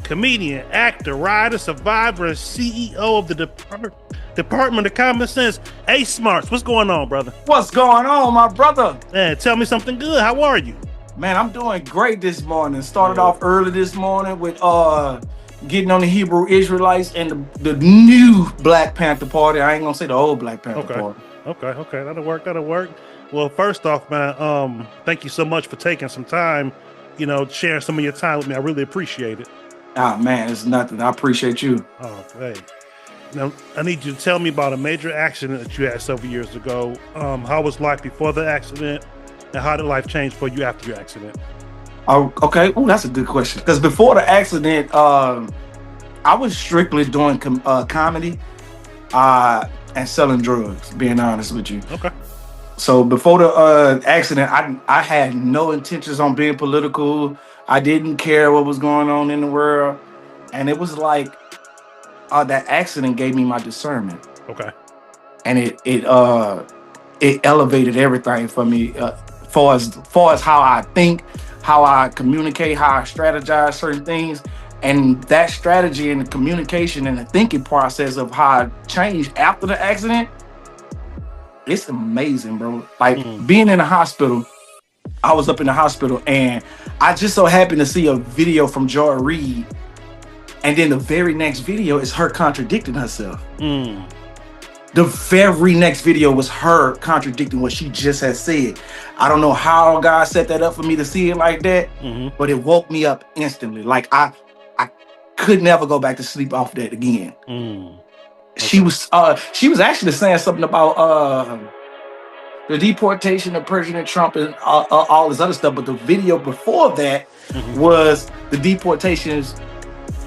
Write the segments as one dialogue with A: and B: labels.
A: Comedian, actor, writer, survivor, and CEO of the Department of Common Sense. A Smarts, what's going on, brother?
B: What's going on, my brother?
A: Man, tell me something good. How are you?
B: Man, I'm doing great this morning. Started
A: Good.
B: off early this morning with getting on the Hebrew Israelites and the new Black Panther Party. I ain't gonna say the old Black Panther
A: Okay.
B: Party.
A: Okay. That'll work. That'll work. Well, first off, man, thank you so much for taking some time, sharing some of your time with me. I really appreciate it.
B: Ah man, it's nothing. I appreciate you.
A: Oh, hey. Now, I need you to tell me about a major accident that you had several years ago. How was life before the accident, and how did life change for you after your accident?
B: Oh, okay. Oh, that's a good question. Because before the accident, I was strictly doing comedy and selling drugs. Being honest with you.
A: Okay.
B: So before the accident, I had no intentions on being political. I didn't care what was going on in the world, and it was like that accident gave me my discernment,
A: Okay.
B: and it elevated everything for me, far as how I think, how I communicate, how I strategize certain things, and that strategy and the communication and the thinking process of how I changed after the accident. It's amazing, bro. Like being in the hospital, I was up in the hospital and I just so happened to see a video from Joy Reid. And then the very next video is her contradicting herself. The very next video was her contradicting what she just had said. I don't know how God set that up for me to see it like that, but it woke me up instantly. Like I could never go back to sleep off that again. She was actually saying something about the deportation of President Trump and all this other stuff. But the video before that was the deportations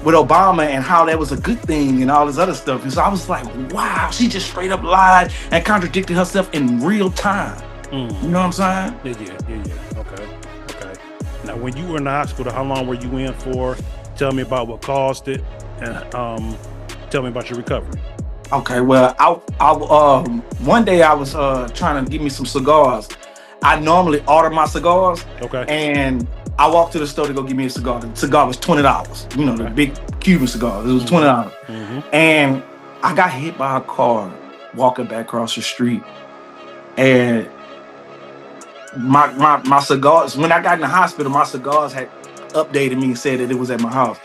B: with Obama and how that was a good thing and all this other stuff. And so I was like, wow, she just straight up lied and contradicted herself in real time. You know what I'm saying?
A: Yeah. Okay. Now, when you were in the hospital, how long were you in for? Tell me about what caused it, and tell me about your recovery.
B: Okay, well, I one day I was trying to give me some cigars. I normally order my cigars,
A: Okay.
B: and I walked to the store to go get me a cigar. The cigar was $20. You know, the big Cuban cigar. It was $20, and I got hit by a car walking back across the street, and my cigars. When I got in the hospital, my cigars had updated me and said that it was at my house.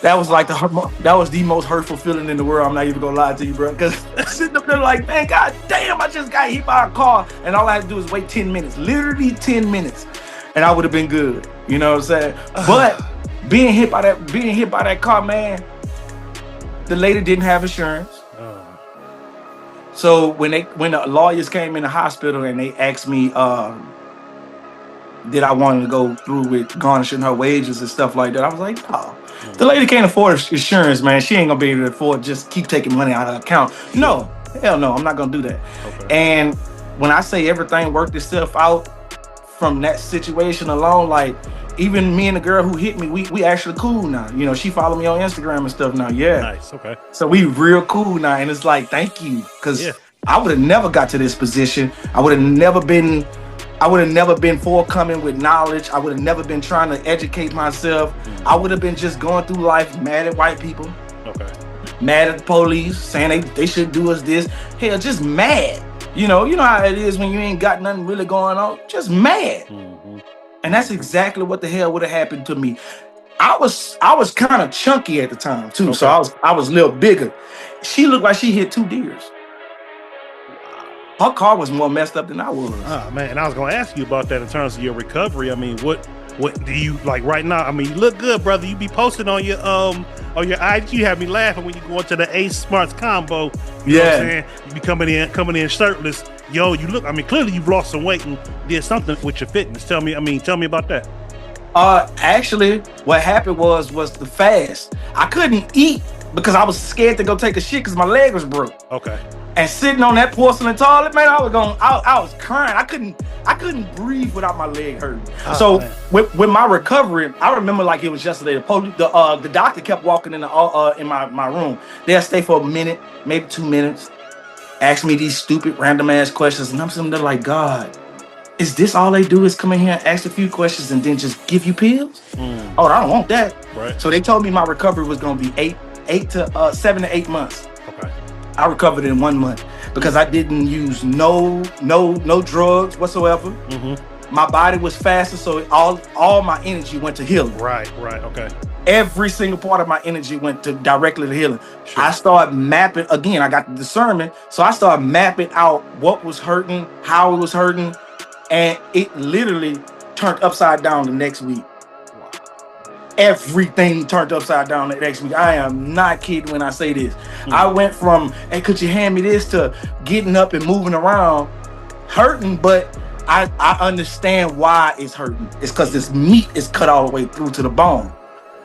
B: That was like the most hurtful feeling in the world. I'm not even gonna lie to you, bro. Because sitting up there like, man, god damn, I just got hit by a car, and all I had to do was wait 10 minutes, literally 10 minutes, and I would have been good. You know what I'm saying? But being hit by that car, man, the lady didn't have insurance. So when the lawyers came in the hospital and they asked me, did I want to go through with garnishing her wages and stuff like that, I was like, no. The lady can't afford insurance, man. She ain't gonna be able to afford just keep taking money out of her account. No, hell no, I'm not gonna do that.
A: Okay.
B: And when I say everything worked itself out from that situation alone, like even me and the girl who hit me, we actually cool now. You know, she followed me on Instagram and stuff now. Yeah.
A: Nice. Okay.
B: So we real cool now, and it's like, thank you, because I would have never got to this position. I would have never been forthcoming with knowledge. I would have never been trying to educate myself. I would have been just going through life mad at white people.
A: Okay.
B: Mad at the police, saying they should do us this. Hell, just mad. You know how it is when you ain't got nothing really going on. Just mad. And that's exactly what the hell would have happened to me. I was kind of chunky at the time too, so I was a little bigger. She looked like she hit 2 deers. Her car was more messed up than I was.
A: Oh man, and I was gonna ask you about that in terms of your recovery. I mean, what do you like right now? I mean, you look good, brother. You be posting on your IG. You have me laughing when you go into the Ace Smarts combo. You know what I'm saying? You be coming in shirtless. Yo, you look. I mean, clearly you've lost some weight and did something with your fitness. Tell me about that.
B: Actually, what happened was the fast. I couldn't eat because I was scared to go take a shit because my leg was broke.
A: Okay.
B: And sitting on that porcelain toilet, man, I was crying. I couldn't breathe without my leg hurting. So with my recovery, I remember like it was yesterday. The doctor kept walking in my room. They'll stay for a minute, maybe 2 minutes, ask me these stupid random ass questions, and I'm sitting there like, God, is this all they do is come in here and ask a few questions and then just give you pills?
A: Mm.
B: Oh, I don't want that.
A: Right.
B: So they told me my recovery was gonna be 7 to 8 months.
A: Okay.
B: I recovered in 1 month because I didn't use no drugs whatsoever. My body was faster, so all my energy went to healing.
A: Right. Okay.
B: Every single part of my energy went directly to healing.
A: Sure.
B: I started mapping again. I got the discernment, so I started mapping out what was hurting, how it was hurting, and it literally turned upside down the next week.
A: Wow.
B: Everything turned upside down the next week. I am not kidding when I say this. I went from, hey, could you hand me this, to getting up and moving around, hurting, but I understand why it's hurting. It's because this meat is cut all the way through to the bone.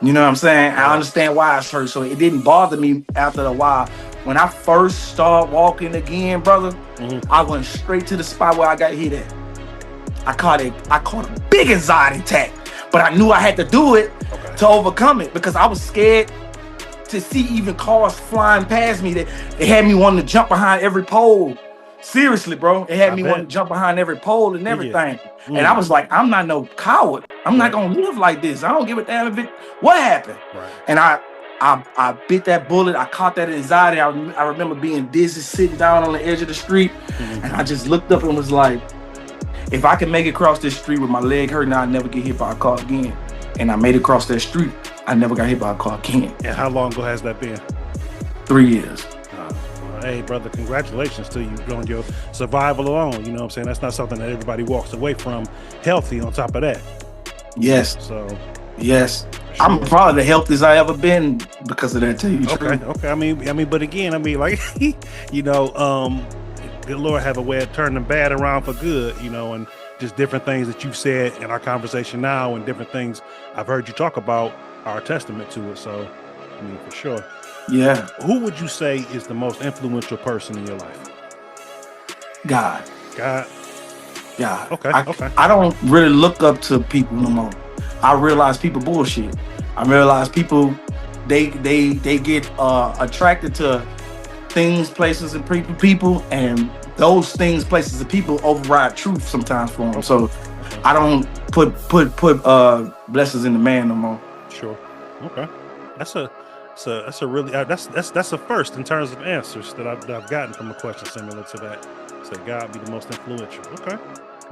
B: You know what I'm saying? I understand why it's hurt. So it didn't bother me after a while. When I first started walking again, brother, I went straight to the spot where I got hit at. I caught a big anxiety attack, but I knew I had to do it to overcome it because I was scared to see even cars flying past me. They had me wanting to jump behind every pole. Seriously, bro. It had me wanting to jump behind every pole and everything. And I was like, I'm not no coward. I'm not gonna live like this. I don't give a damn what happened.
A: Right.
B: And I bit that bullet. I caught that anxiety. I remember being dizzy, sitting down on the edge of the street, and I just looked up and was like, if I can make it across this street with my leg hurting, I'll never get hit by a car again. And I made it across that street. I never got hit by a car again.
A: And how long ago has that been?
B: 3 years.
A: Hey, brother, congratulations to you on your survival alone. You know what I'm saying? That's not something that everybody walks away from healthy on top of that.
B: Yes.
A: So,
B: yes.
A: Sure.
B: I'm probably the healthiest I ever been because of that, tell you.
A: Okay. I mean, but again, like, you know, good Lord have a way of turning bad around for good, you know, and just different things that you've said in our conversation now and different things I've heard you talk about are a testament to it. So, I mean, for sure.
B: Yeah.
A: Who would you say is the most influential person in your life?
B: God.
A: Okay.
B: I don't really look up to people no more. I realize people bullshit. I realize people they get attracted to things, places, and people, and those things, places, and people override truth sometimes for them. So I don't put blessings in the man no more.
A: Sure. Okay. That's a really that's a first in terms of answers that I've gotten from a question similar to that. Say God be the most influential. Okay,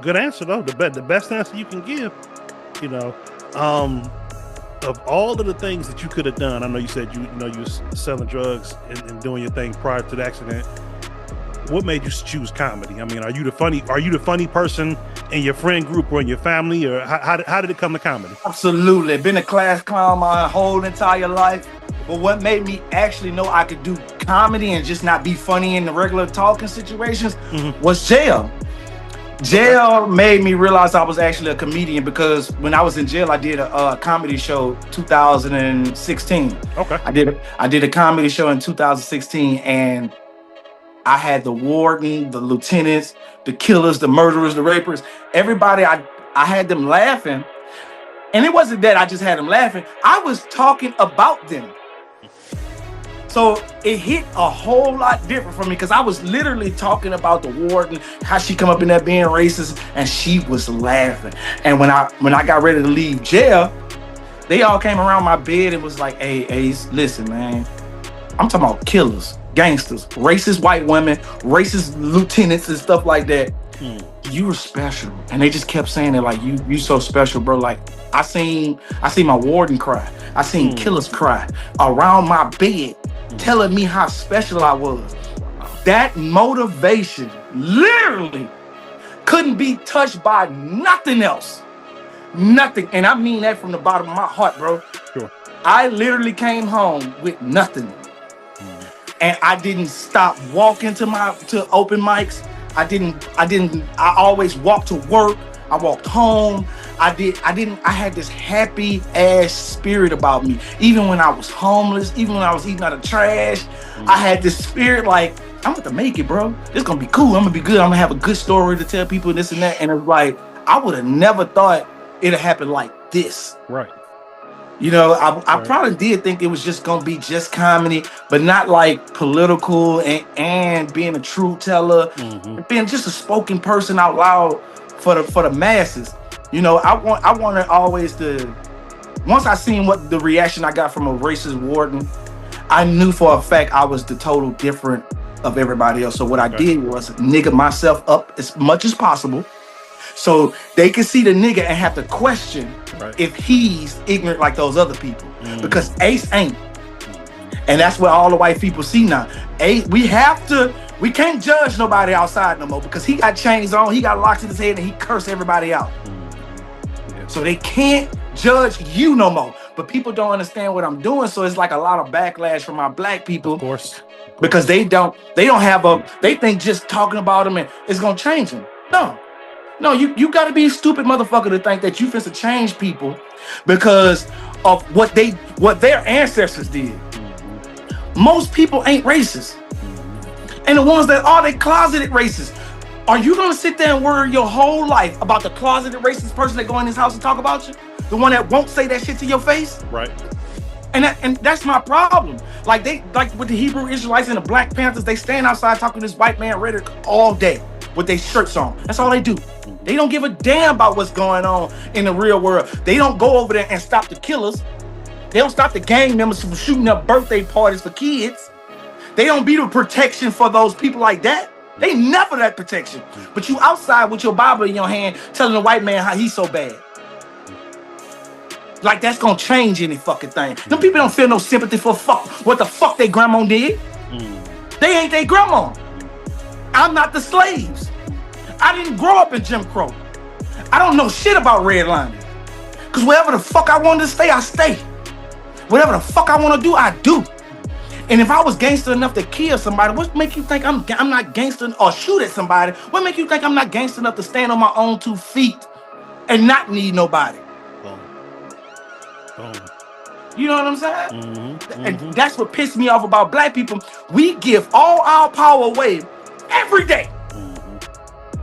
A: good answer though. The best answer you can give. You know, of all of the things that you could have done, I know you said you was selling drugs and doing your thing prior to the accident. What made you choose comedy? I mean, are you the funny person in your friend group or in your family, or how did it come to comedy?
B: Absolutely, been a class clown my whole entire life. But what made me actually know I could do comedy and just not be funny in the regular talking situations was jail. Jail made me realize I was actually a comedian because when I was in jail, I did a comedy show 2016.
A: Okay.
B: I did a comedy show in 2016, and I had the warden, the lieutenants, the killers, the murderers, the rapers, everybody. I had them laughing. And it wasn't that I just had them laughing. I was talking about them. So it hit a whole lot different for me because I was literally talking about the warden, how she come up in there being racist, and she was laughing. And when I got ready to leave jail, they all came around my bed and was like, hey, Ace, listen, man, I'm talking about killers, gangsters, racist white women, racist lieutenants and stuff like that. You were special. And they just kept saying it like, you so special, bro. Like I seen my warden cry. I seen killers cry around my bed, telling me how special I was. That motivation literally couldn't be touched by nothing else. Nothing. And I mean that from the bottom of my heart, bro.
A: Sure.
B: I literally came home with nothing. And I didn't stop walking to open mics. I always walked to work. I walked home. I had this happy ass spirit about me. Even when I was homeless, even when I was eating out of trash, I had this spirit like, I'm going to make it, bro. It's going to be cool. I'm going to be good. I'm going to have a good story to tell people, this and that. And it's like, I would have never thought it'd happen like this.
A: Right.
B: You know, I probably did think it was just going to be just comedy, but not like political and being a truth teller, being just a spoken person out loud for the masses. You know, I wanted always to. Once I seen what the reaction I got from a racist warden, I knew for a fact I was the total different of everybody else. So what I did was nigga myself up as much as possible, so they can see the nigga and have to question if he's ignorant like those other people. Because Ace ain't. And that's what all the white people see now. Ace, we can't judge nobody outside no more because he got chains on, he got locks in his head, and he cursed everybody out. So they can't judge you no more. But people don't understand what I'm doing, so it's like a lot of backlash from our black people.
A: Of course.
B: Because they think just talking about them and it's gonna change them. No, you gotta be a stupid motherfucker to think that you finna change people because of what their ancestors did. Most people ain't racist. And the ones that are, they closeted racist. Are you gonna sit there and worry your whole life about the closeted racist person that go in this house and talk about you? The one that won't say that shit to your face?
A: Right.
B: And that's my problem. Like with the Hebrew Israelites and the Black Panthers, they stand outside talking this white man rhetoric all day with their shirts on. That's all they do. They don't give a damn about what's going on in the real world. They don't go over there and stop the killers. They don't stop the gang members from shooting up birthday parties for kids. They don't be the protection for those people like that. They never that protection. But you outside with your Bible in your hand telling the white man how he's so bad. Like that's gonna change any fucking thing. Them people don't feel no sympathy for what the fuck they grandma did. They ain't their grandma. I'm not the slaves. I didn't grow up in Jim Crow. I don't know shit about redlining. Cause wherever the fuck I wanted to stay, I stay. Whatever the fuck I want to do, I do. And if I was gangster enough to kill somebody, what make you think I'm not gangster or shoot at somebody? What make you think I'm not gangster enough to stand on my own 2 feet and not need nobody? You know what I'm saying? And that's what pissed me off about black people. We give all our power away every day.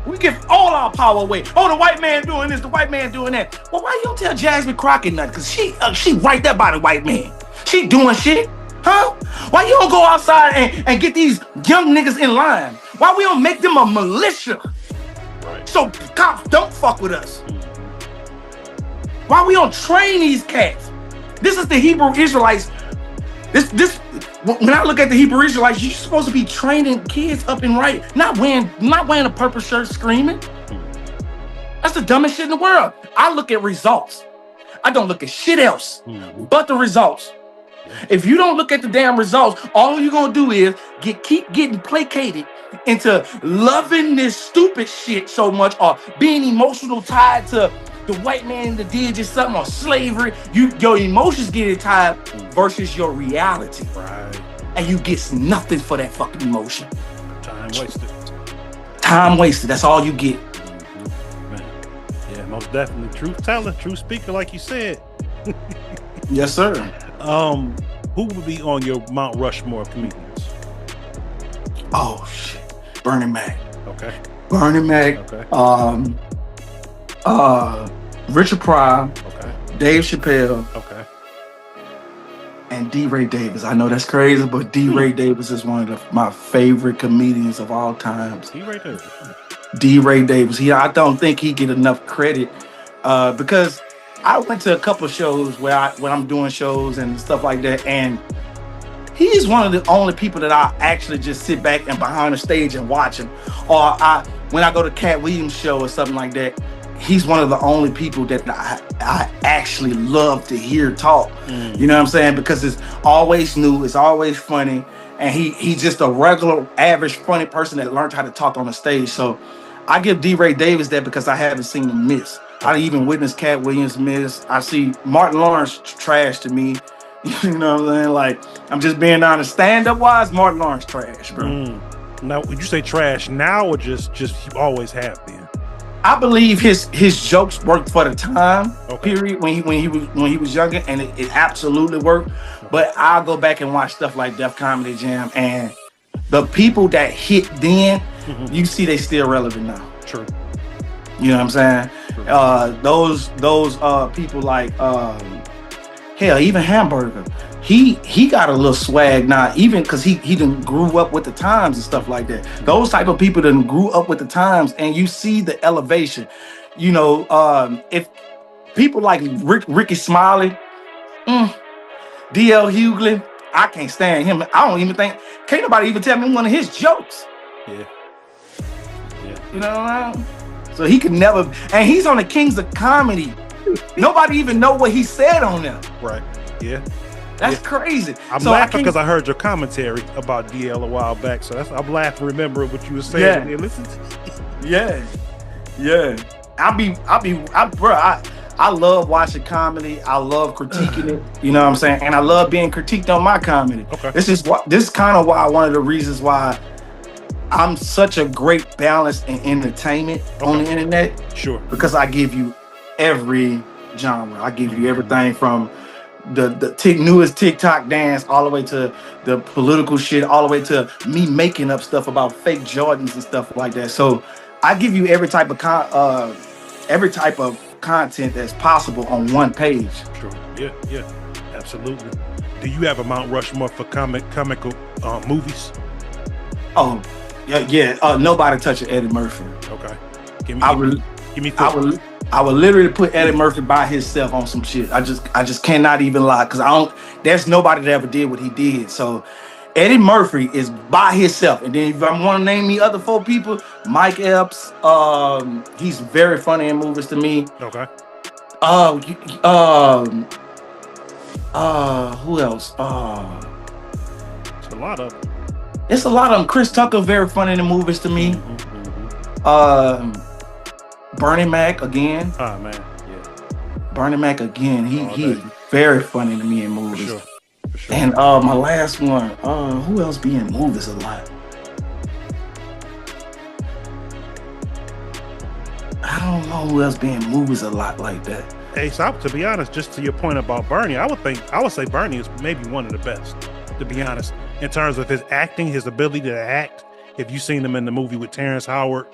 B: We give all our power away. Oh, the white man doing this, the white man doing that. Well, why you don't tell Jasmine Crockett nothing? Because she right there by the white man. She doing shit. Huh? Why you don't go outside and get these young niggas in line? Why we don't make them a militia? So cops don't fuck with us. Why we don't train these cats? This is the Hebrew Israelites. When I look at the Hebrew Israelites, you're supposed to be training kids up and right, not wearing a purple shirt screaming. That's the dumbest shit in the world. I look at results. I don't look at shit else but the results. If you don't look at the damn results, all you're gonna do is keep getting placated into loving this stupid shit so much, or being emotional tied to the white man that did just something, or slavery. Your emotions get tied versus your reality. Right. And you get nothing for that fucking emotion.
A: Time wasted.
B: Time wasted. That's all you get.
A: Man. Yeah, most definitely. Truth teller, true speaker, like you said.
B: Yes, sir.
A: Who would be on your Mount Rushmore of comedians?
B: Oh shit. Bernie Mac.
A: Okay.
B: Bernie Mac.
A: Okay.
B: Richard Pryor.
A: Okay.
B: Dave Chappelle.
A: Okay.
B: And D. Ray Davis. I know that's crazy, but D. Ray Davis is one of my favorite comedians of all times.
A: D. Ray Davis.
B: D. Ray Davis. I don't think he get enough credit because I went to a couple of shows when I'm doing shows and stuff like that, and he's one of the only people that I actually just sit back and behind the stage and watch him. Or when I go to Cat Williams' show or something like that, he's one of the only people that I actually love to hear talk. You know what I'm saying? Because it's always new, it's always funny, and he's just a regular, average, funny person that learned how to talk on the stage. So I give D. Ray Davis that because I haven't seen him miss. I even witnessed Cat Williams miss. I see Martin Lawrence trash to me. You know what I'm saying? Like, I'm just being honest. Stand-up wise, Martin Lawrence trash, bro.
A: Now, would you say trash now or just you always have been?
B: I believe his jokes worked for the time period when he was younger, and it absolutely worked. But I'll go back and watch stuff like Def Comedy Jam, and the people that hit then, you see they still relevant now.
A: True.
B: You know what I'm saying? Those people like hell, even Hamburger. he got a little swag now, even because he done grew up with the times and stuff like that. Those type of people done grew up with the times, and you see the elevation. You know, if people like Ricky Smiley, DL Hughley, I can't stand him. I don't even think, can't nobody even tell me one of his jokes.
A: Yeah.
B: You know what I mean? So he could never, and he's on the Kings of Comedy. Nobody even know what he said on them.
A: Right. Yeah.
B: That's crazy.
A: I'm laughing because I heard your commentary about DL a while back. So I'm laughing, remembering what you were saying.
B: Yeah.
A: Listen.
B: Yeah. I love watching comedy. I love critiquing it. You know what I'm saying? And I love being critiqued on my comedy.
A: Okay.
B: This is kind of why one of the reasons why I'm such a great balance in entertainment on the internet.
A: Sure.
B: Because I give you every genre. I give you everything from the newest TikTok dance all the way to the political shit, all the way to me making up stuff about fake Jordans and stuff like that. So I give you every type of content that's possible on one page.
A: Sure. Yeah. Absolutely. Do you have a Mount Rushmore for comical movies?
B: Oh, yeah. Nobody touching Eddie Murphy.
A: Okay. Give me.
B: I would literally put Eddie Murphy by himself on some shit. I just cannot even lie, because there's nobody that ever did what he did. So Eddie Murphy is by himself. And then if I want to name the other 4 people, Mike Epps, he's very funny in movies to me.
A: Okay.
B: Who else?
A: It's a lot of them.
B: It's a lot of them. Chris Tucker, very funny in the movies to me. Bernie Mac again.
A: Oh man, yeah.
B: Bernie Mac again. He is very funny to me in movies.
A: For sure.
B: And my last one. Who else be in movies a lot? I don't know who else be in movies a lot like that.
A: Hey, so to be honest, just to your point about Bernie, I would say Bernie is maybe one of the best, to be honest, in terms of his acting, his ability to act. If you've seen him in the movie with Terrence Howard,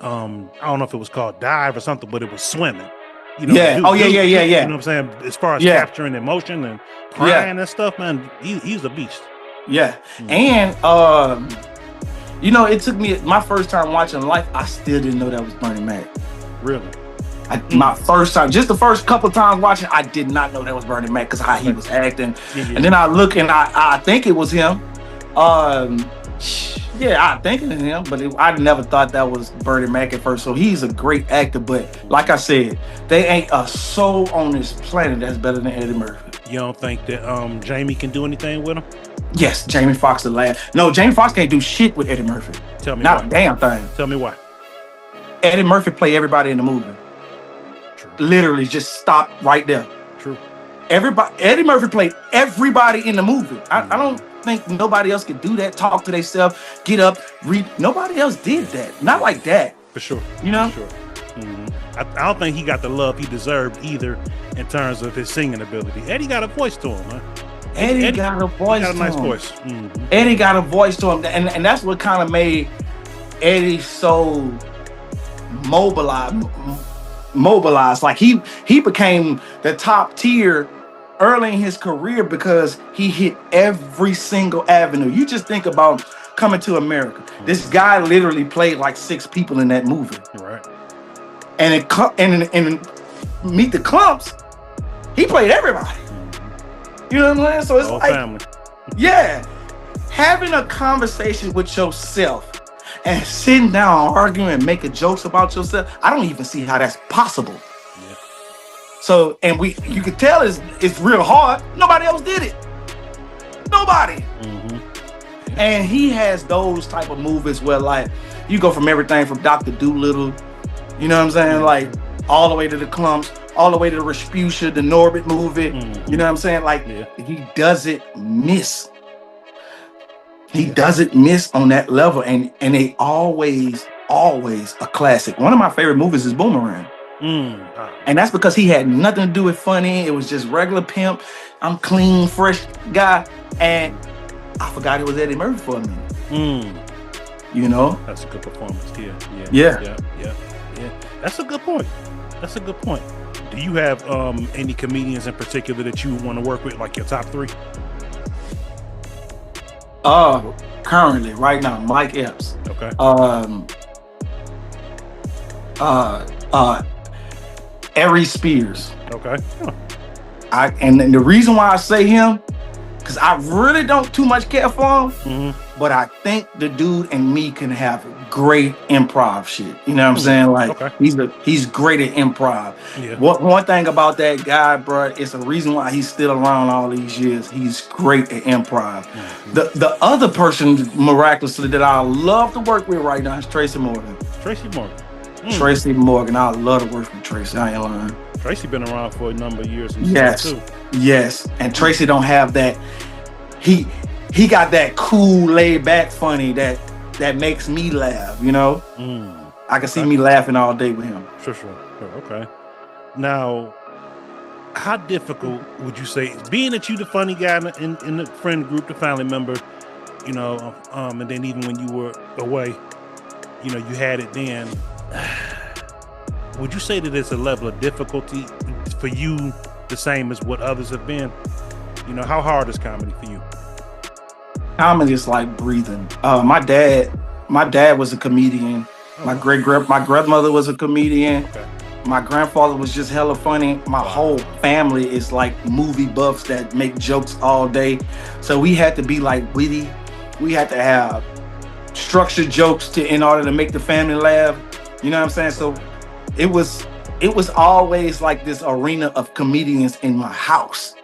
A: I don't know if it was called Dive or something, but it was swimming. You know,
B: yeah.
A: You know what I'm saying? As far as capturing emotion and crying and stuff, man, he's a beast. Yeah.
B: And it took me my first time watching Life, I still didn't know that was Bernie Mac.
A: Really?
B: My first time, just the first couple times watching, I did not know that was Bernie Mac because how he was acting. And then I look and I think it was him. I think it was him, but I never thought that was Bernie Mac at first. So he's a great actor, but like I said, they ain't a soul on this planet that's better than Eddie Murphy.
A: You don't think that Jamie can do anything with him?
B: Yes, Jamie Foxx the last. No, Jamie Foxx can't do shit with Eddie Murphy.
A: Tell me
B: not
A: why.
B: a damn thing.
A: Tell me why.
B: Eddie Murphy play everybody in the movie.
A: True.
B: Literally just stop right there.
A: True.
B: Eddie Murphy played everybody in the movie. I don't think nobody else could do that. Talk to themselves, get up, read. Nobody else did that. Not like that.
A: For sure.
B: You know?
A: For sure. I don't think he got the love he deserved either in terms of his singing ability. Eddie got a voice to him, man.
B: Eddie got a voice to him.
A: He got a nice voice.
B: Eddie got a voice to him. And that's what kind of made Eddie so mobilized. Like he became the top tier early in his career because he hit every single avenue. You just think about Coming to America. This guy literally played like 6 people in that movie.
A: Right.
B: And in Meet the Clumps, he played everybody. You know what I'm saying? So it's like
A: family.
B: Yeah. Having a conversation with yourself and sitting down arguing and making jokes about yourself, I don't even see how that's possible.
A: Yeah.
B: So, and you can tell it's real hard. Nobody else did it. Nobody. And he has those type of movies where like you go from everything from Dr. Dolittle, you know what I'm saying? Like all the way to the Clumps, all the way to the Respucia, the Norbit movie. You know what I'm saying? Like he doesn't miss. He doesn't miss on that level. And they always a classic. One of my favorite movies is Boomerang. And that's because he had nothing to do with funny. It was just regular pimp. I'm clean, fresh guy. And I forgot it was Eddie Murphy for a minute. You know?
A: That's a good performance.
B: Yeah.
A: That's a good point. Do you have any comedians in particular that you want to work with, like your top 3?
B: Currently, right now, Mike Epps.
A: Okay.
B: Um, uh, uh, Aries Spears.
A: Okay. Huh.
B: And then the reason why I say him, because I really don't too much care for him, but I think the dude and me can have great improv shit. You know what I'm saying? Like
A: Okay.
B: he's great at improv.
A: Yeah.
B: One thing about that guy, bro, it's a reason why he's still around all these years. He's great at improv. The other person miraculously that I love to work with right now is Tracy Morgan.
A: Tracy Morgan.
B: Tracy Morgan. I love to work with Tracy. I ain't lying.
A: Tracy been around for a number of years.
B: Yes. Yes. And Tracy don't have that. He got that cool, laid back funny that makes me laugh, you know? I can see me laughing all day with him.
A: Sure. Okay. Now, how difficult would you say, being that you the funny guy in the friend group, the family member, you know, and then even when you were away, you know, you had it then. Would you say that it's a level of difficulty for you the same as what others have been? You know, how hard is comedy for you?
B: Comedy is like breathing. My dad was a comedian. My grandmother was a comedian.
A: Okay.
B: My grandfather was just hella funny. My whole family is like movie buffs that make jokes all day. So we had to be like witty. We had to have structured jokes in order to make the family laugh. You know what I'm saying? So it was always like this arena of comedians in my house.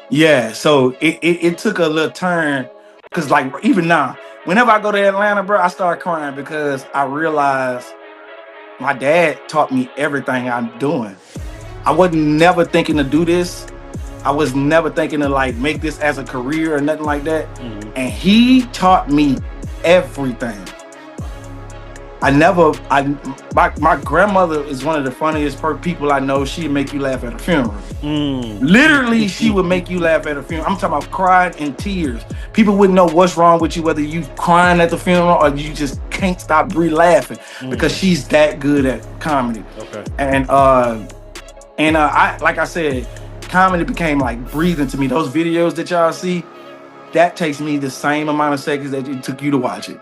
B: Yeah, so it took a little turn because like even now, whenever I go to Atlanta, bro, I start crying because I realize my dad taught me everything I'm doing. I wasn't never thinking to do this. I was never thinking to like make this as a career or nothing like that. And he taught me everything. My grandmother is one of the funniest people I know. She'd make you laugh at a funeral. Literally, she would make you laugh at a funeral. I'm talking about crying in tears. People wouldn't know what's wrong with you, whether you crying at the funeral or you just can't stop laughing because she's that good at comedy. Okay. And I like I said, comedy became like breathing to me. Those videos that y'all see, that takes me the same amount of seconds that it took you to watch it.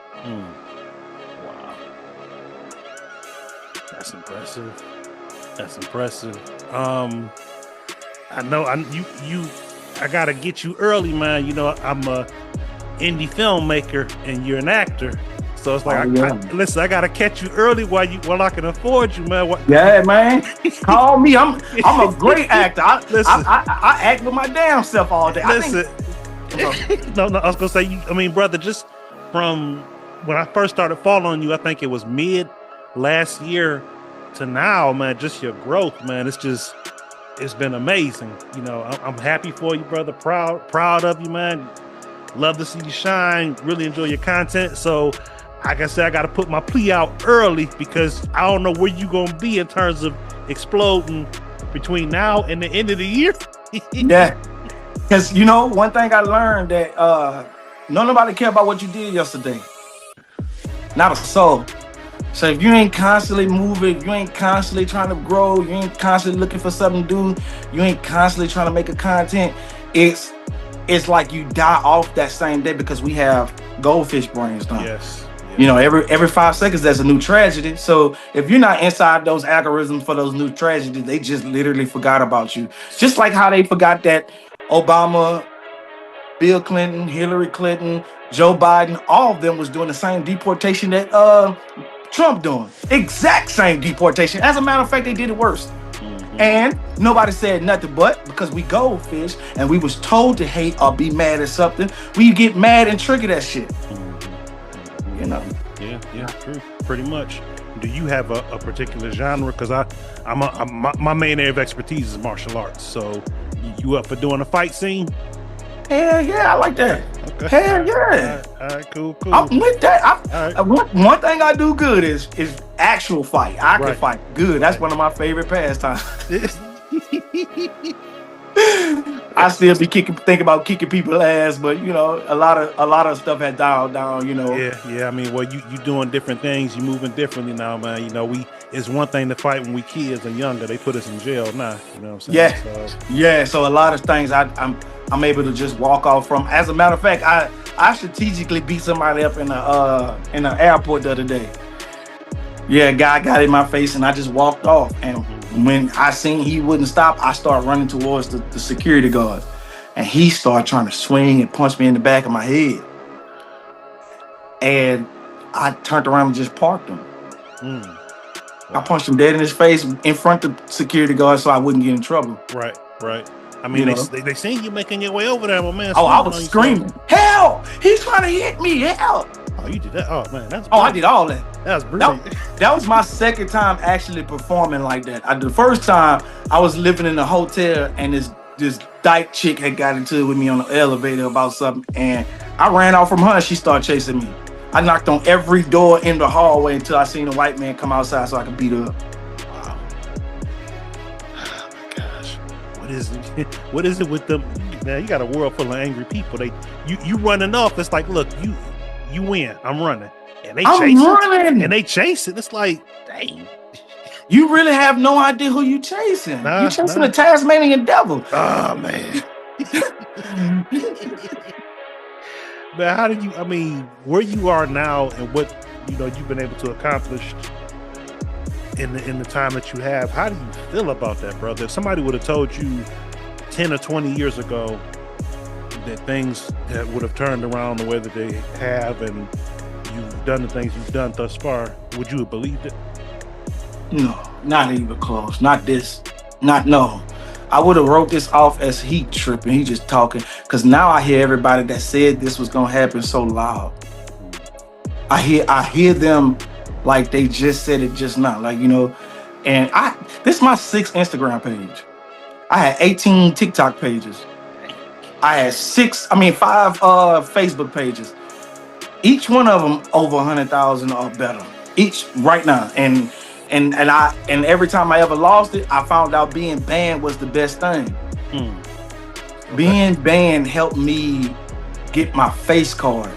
A: That's impressive. I know I gotta get you early, man. You know, I'm a indie filmmaker and you're an actor. So it's like, listen, I gotta catch you early while I can afford you, man.
B: Yeah, man. Call me. I'm a great actor. I act with my damn self all day.
A: Listen, no, I was gonna say, brother, just from when I first started following you, I think it was mid last year to now, man, just your growth, man. It's been amazing. You know, I'm happy for you, brother. Proud of you, man. Love to see you shine. Really enjoy your content. So, like I said, I got to put my plea out early because I don't know where you gonna be in terms of exploding between now and the end of the year.
B: Yeah, because you know, one thing I learned that nobody care about what you did yesterday. Not a soul. So if you ain't constantly moving, you ain't constantly trying to grow, you ain't constantly looking for something to do, you ain't constantly trying to make a content, it's like you die off that same day because we have goldfish brains now.
A: Yes.
B: You know, every 5 seconds there's a new tragedy. So if you're not inside those algorithms for those new tragedies, they just literally forgot about you. Just like how they forgot that Obama, Bill Clinton, Hillary Clinton, Joe Biden, all of them was doing the same deportation that Trump doing. Exact same deportation. As a matter of fact, they did it worse. And nobody said nothing, but because we goldfish and we was told to hate or be mad at something, we get mad and trigger that shit. You know?
A: Yeah, true. Pretty much. Do you have a particular genre? Because my main area of expertise is martial arts. So you up for doing a fight scene?
B: Hell yeah, I like that. Okay. Hell yeah.
A: All right, cool.
B: I'm with that. One thing I do good is actual fight. I can fight good. That's one of my favorite pastimes. I still be thinking about kicking people's ass, but you know, a lot of stuff has dialed down. You know.
A: Yeah. Well, you doing different things. You moving differently now, man. You know, it's one thing to fight when we kids and younger. They put us in jail now. You know what I'm saying?
B: Yeah. So a lot of things I'm able to just walk off from. As a matter of fact, I strategically beat somebody up in the airport the other day. Yeah, a guy got in my face and I just walked off. And when I seen he wouldn't stop, I started running towards the security guard. And he started trying to swing and punch me in the back of my head. And I turned around and just parked him.
A: Wow.
B: I punched him dead in his face in front of the security guard so I wouldn't get in trouble.
A: Right. I mean, they seen you making your way over there, my man.
B: Oh, I was screaming, "Help! He's trying to hit me! Help!"
A: Oh, you did that? Oh man, that's.
B: Oh, I did all that.
A: That was brilliant.
B: That was my second time actually performing like that. The first time I was living in a hotel and this dyke chick had got into it with me on the elevator about something, and I ran off from her and she started chasing me. I knocked on every door in the hallway until I seen a white man come outside so I could beat her up.
A: Wow. Oh my gosh. What is it with them? Man, you got a world full of angry people. You running off. It's like, look, you win. I'm running. And they chase it. It's like, dang.
B: You really have no idea who you chasing. You chasing the Tasmanian devil.
A: Oh man. Man, how did you? I mean, where you are now and what you've been able to accomplish in the time that you have. How do you feel about that, brother? If somebody would have told you 10 or 20 years ago that things that would have turned around the way that they have, and you've done the things you've done thus far, would you have believed it?
B: No, not even close. Not this. No. I would have wrote this off as he tripping. He just talking. Because now I hear everybody that said this was gonna happen so loud. I hear them like they just said it just now. Like, and this is my 6th Instagram page. I had 18 TikTok pages. I had 5 Facebook pages. Each one of them over 100,000 or better. Each right now. And every time I ever lost it, I found out being banned was the best thing. Okay. Being banned helped me get my face card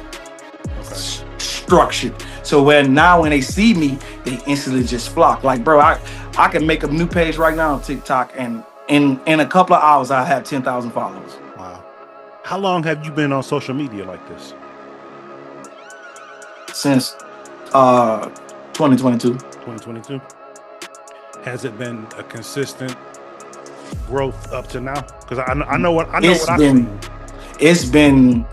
B: structured. So when they see me, they instantly just flock. Like, bro, I can make a new page right now on TikTok, and in a couple of hours, I have 10,000 followers.
A: Wow. How long have you been on social media like this?
B: Since 2022.
A: 2022. Has it been a consistent growth up to now? Because I know what I've seen.
B: It's been,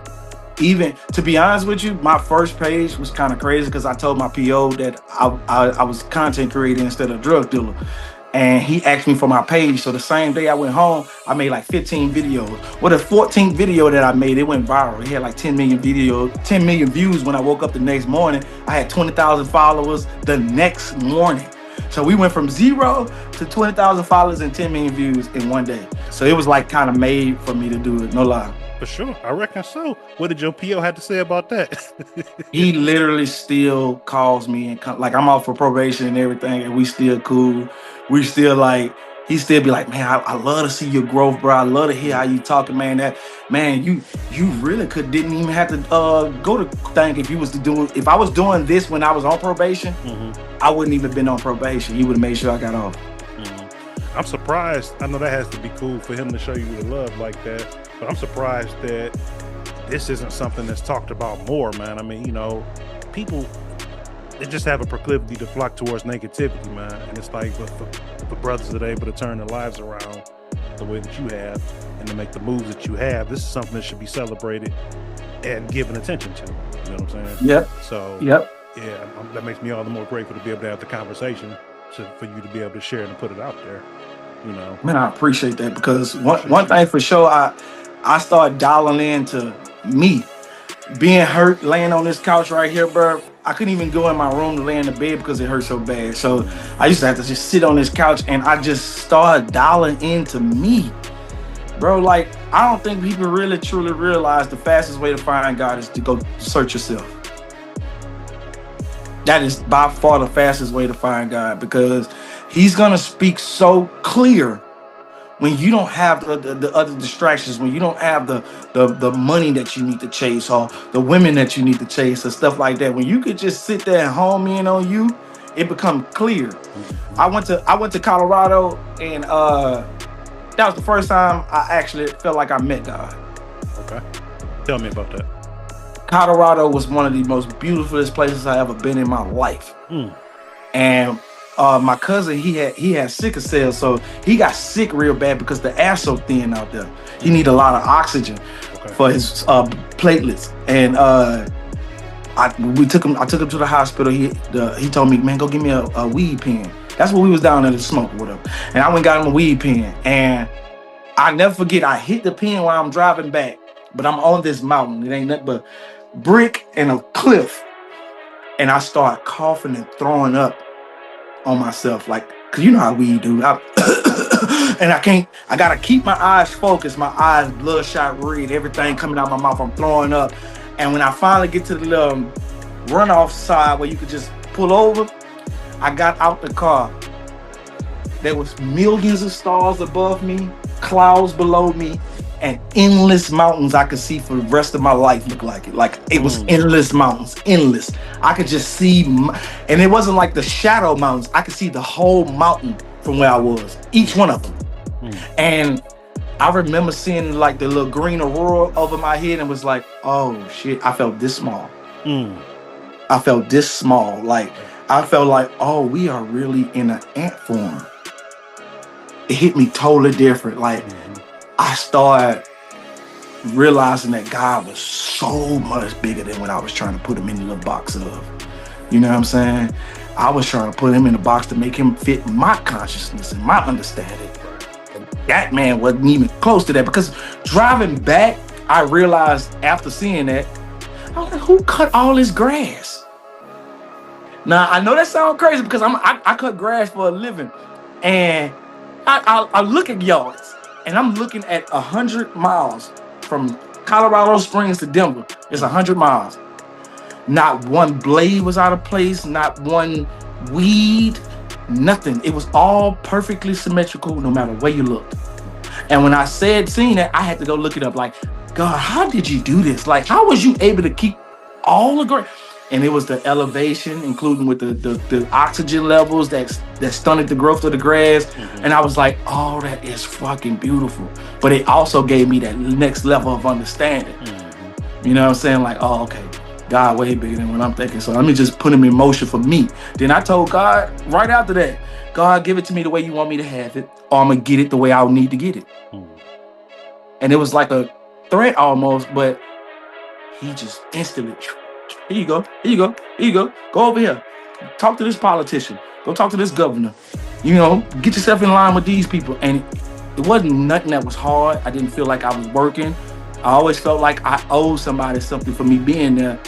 B: even to be honest with you, my first page was kind of crazy because I told my PO that I was content creator instead of drug dealer. And he asked me for my page. So the same day I went home, I made like 15 videos. Well, the 14th video that I made, it went viral. It had like 10 million views. When I woke up the next morning, I had 20,000 followers the next morning. So we went from 0 to 20,000 followers and 10 million views in one day. So it was like kind of made for me to do it, no lie.
A: For sure, I reckon so. What did your PO have to say about that?
B: He literally still calls me and like I'm off for probation and everything, and we still cool. We still like, he still be like, man, I love to see your growth, bro. I love to hear how you talking, man. You really didn't even have to go to think if I was doing this when I was on probation, I wouldn't even been on probation. He would have made sure I got off.
A: I'm surprised. I know that has to be cool for him to show you the love like that, but I'm surprised that this isn't something that's talked about more, man. I mean, people, they just have a proclivity to flock towards negativity, man. And it's like for brothers that are able to turn their lives around the way that you have and to make the moves that you have, this is something that should be celebrated and given attention to. You know what I'm saying?
B: Yep.
A: So,
B: yeah,
A: that makes me all the more grateful to be able to have the conversation for you to be able to share it and put it out there.
B: Man, I appreciate that, because one thing for sure, I started dialing into me. Being hurt, laying on this couch right here, bro. I couldn't even go in my room to lay in the bed because it hurt so bad. So I used to have to just sit on this couch, and I just started dialing into me. Bro, like, I don't think people really truly realize the fastest way to find God is to go search yourself. That is by far the fastest way to find God, because he's going to speak so clear when you don't have the other distractions, when you don't have the money that you need to chase, or the women that you need to chase, or stuff like that. When you could just sit there and home in on you, it becomes clear. I went to Colorado, and that was the first time I actually felt like I met God.
A: Okay. Tell me about that.
B: Colorado was one of the most beautifulest places I ever been in my life.
A: Mm.
B: And my cousin, he had sickle cell, so he got sick real bad because the air's so thin out there. He need a lot of oxygen
A: Okay.
B: for his platelets. And I took him to the hospital. He told me, man, go give me a weed pen. That's what we was down there to smoke or whatever. And I went and got him a weed pen. And I never forget, I hit the pen while I'm driving back, but I'm on this mountain. It ain't nothing but brick and a cliff. And I start coughing and throwing up on myself, like, cause you know how we do. And I gotta keep my eyes focused, my eyes bloodshot red, everything coming out my mouth. I'm throwing up. And when I finally get to the runoff side where you could just pull over, I got out the car. There was millions of stars above me, clouds below me, and endless mountains I could see for the rest of my life. Look like it. Like it was endless mountains, endless. I could just see, and it wasn't like the shadow mountains. I could see the whole mountain from where I was, each one of them. And I remember seeing like the little green aurora over my head and was like, oh shit, I felt this small. I felt this small. Like I felt like, oh, we are really in an ant form. It hit me totally different. Like I started realizing that God was so much bigger than what I was trying to put him in the little box of. You know what I'm saying? I was trying to put him in a box to make him fit my consciousness and my understanding. And that man wasn't even close to that, because driving back, I realized after seeing that, I was like, who cut all this grass? Now, I know that sounds crazy because I cut grass for a living. And I look at yards, and I'm looking at 100 miles from Colorado Springs to Denver. It's 100 miles. Not one blade was out of place, not one weed, nothing. It was all perfectly symmetrical no matter where you looked. And when I seen that, I had to go look it up. Like, God, how did you do this? Like, how was you able to keep all the grass? And it was the elevation, including with the oxygen levels that stunted the growth of the grass. And I was like, oh, that is fucking beautiful. But it also gave me that next level of understanding. You know what I'm saying? Like, oh, okay, God way bigger than what I'm thinking. So let me just put him in motion for me. Then I told God right after that, God, give it to me the way you want me to have it, or I'm going to get it the way I need to get it. And it was like a threat almost, but he just instantly, here you go, here you go, here you go. Go over here. Talk to this politician. Go talk to this governor. You know, get yourself in line with these people. And it wasn't nothing that was hard. I didn't feel like I was working. I always felt like I owed somebody something for me being there.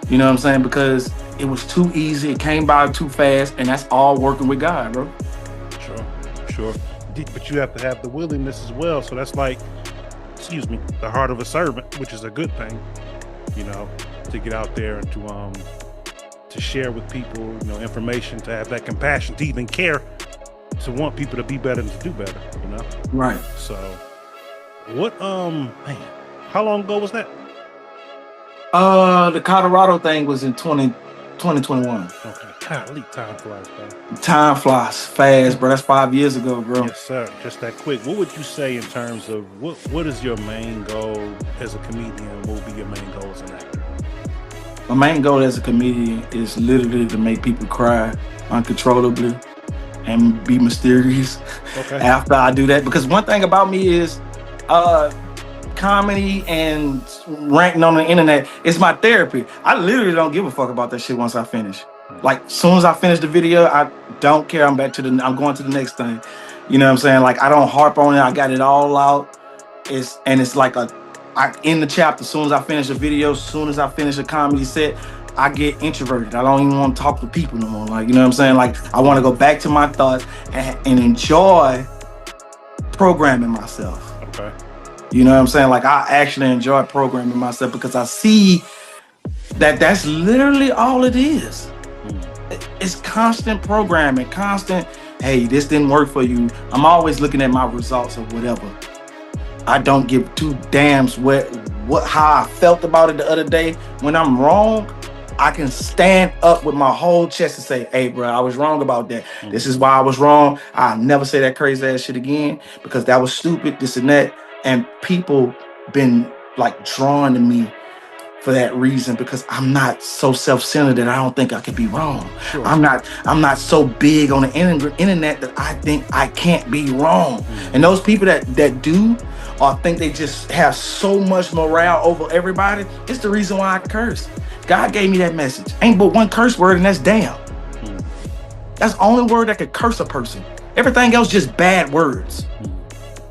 B: You know what I'm saying? Because it was too easy. It came by too fast. And that's all working with God, bro.
A: Sure. But you have to have the willingness as well. So that's like, the heart of a servant, which is a good thing, you know, to get out there and to share with people, you know, information, to have that compassion, to even care, to want people to be better and to do better, you know?
B: Right.
A: So what, man, how long ago was that?
B: The Colorado thing was in 2021.
A: Okay. Golly, time flies, bro.
B: Time flies fast, bro. That's 5 years ago, bro.
A: Yes, sir. Just that quick. What would you say in terms of what is your main goal as a comedian? What would be your main goal as an actor?
B: My main goal as a comedian is literally to make people cry uncontrollably and be mysterious after I do that. Because one thing about me is comedy and ranting on the internet is my therapy. I literally don't give a fuck about that shit once I finish. Like, as soon as I finish the video, I don't care. I'm going to the next thing. You know what I'm saying? Like, I don't harp on it. I got it all out. It's like I end the chapter. As soon as I finish a video, as soon as I finish a comedy set, I get introverted. I don't even want to talk to people no more. Like, you know what I'm saying? Like, I want to go back to my thoughts and enjoy programming myself.
A: Okay.
B: You know what I'm saying? Like, I actually enjoy programming myself because I see that that's literally all it is. It's constant programming, constant, hey, this didn't work for you. I'm always looking at my results or whatever. I don't give two damns how I felt about it the other day. When I'm wrong, I can stand up with my whole chest and say, hey, bro, I was wrong about that. This is why I was wrong. I'll never say that crazy ass shit again because that was stupid, this and that. And people been like drawn to me for that reason, because I'm not so self-centered that I don't think I could be wrong.
A: Sure.
B: I'm not so big on the internet that I think I can't be wrong. And those people that do, or think they just have so much morale over everybody, it's the reason why I curse. God gave me that message. Ain't but one curse word, and that's damn. That's the only word that could curse a person. Everything else just bad words.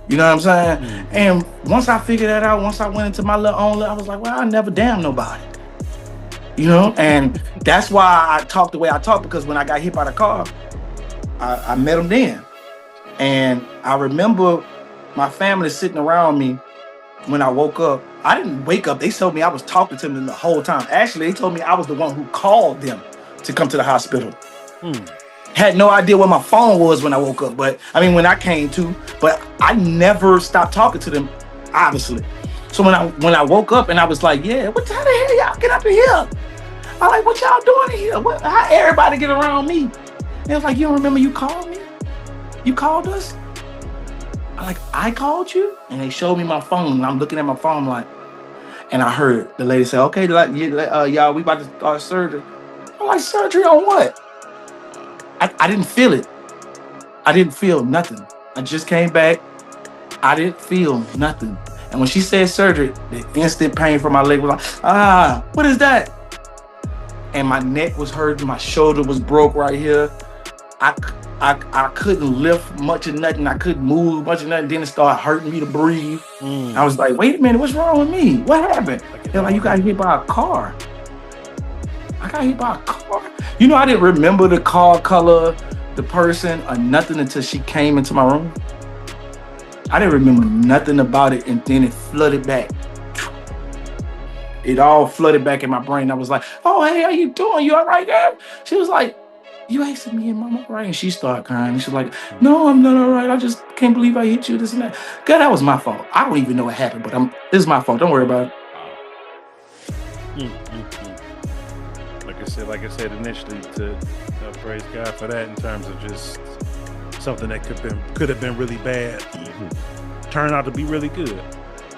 B: You know what I'm saying? And once I figured that out, once I went into my little own, I was like, well, I never damn nobody. You know? And that's why I talk the way I talk, because when I got hit by the car, I met him then. And I remember my family sitting around me when I woke up. I didn't wake up. They told me I was talking to them the whole time. Actually, they told me I was the one who called them to come to the hospital. Had no idea where my phone was when I woke up, but I mean, when I came to, but I never stopped talking to them, obviously. So when I woke up and I was like, yeah, what the hell y'all get up in here? I'm like, what y'all doing in here? How everybody get around me? They was like, you don't remember you called me? You called us? I'm like, I called you? And they showed me my phone, and I'm looking at my phone like, and I heard the lady say, okay, y'all, we about to start surgery. I'm like, surgery on what? I didn't feel it. I didn't feel nothing. I just came back. I didn't feel nothing. And when she said surgery, the instant pain from my leg was like, what is that? And my neck was hurting. My shoulder was broke right here. I couldn't lift much of nothing. I couldn't move much of nothing. Then it started hurting me to breathe. I was like, wait a minute, what's wrong with me? What happened? They're like, you got hit by a car. I got hit by a car. You know, I didn't remember the car color, the person, or nothing until she came into my room. I didn't remember nothing about it, and then it flooded back. It all flooded back in my brain. I was like, oh, hey, how you doing? You all right, girl? She was like, you asking me, am I all right? And she started crying. And she's like, no, I'm not all right. I just can't believe I hit you, this and that. God, that was my fault. I don't even know what happened, but this is my fault. Don't worry about it.
A: Like I said initially, to praise God for that, in terms of just something that could have been really bad, turned out to be really good.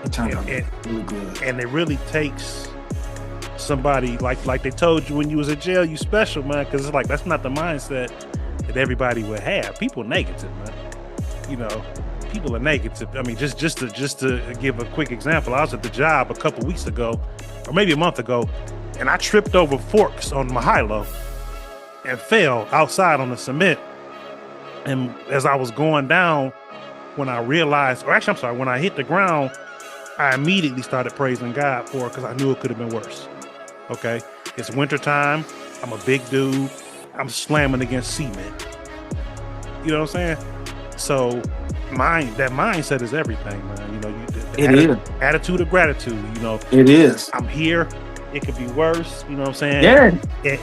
B: It turned out really good.
A: And it really takes somebody like they told you when you was in jail, you special, man, because it's like that's not the mindset that everybody would have. People negative, man. You know, people are negative. I mean, just to give a quick example, I was at the job a couple weeks ago, or maybe a month ago, and I tripped over forks on my high-low and fell outside on the cement. And as I was going down, when I realized, or actually, I'm sorry, when I hit the ground, I immediately started praising God for it, because I knew it could have been worse. Okay? It's wintertime. I'm a big dude. I'm slamming against cement. You know what I'm saying? So that mindset is everything, man. You know,
B: is.
A: Attitude of gratitude, you know.
B: It is.
A: I'm here. It could be worse, you know what I'm saying?
B: Yeah.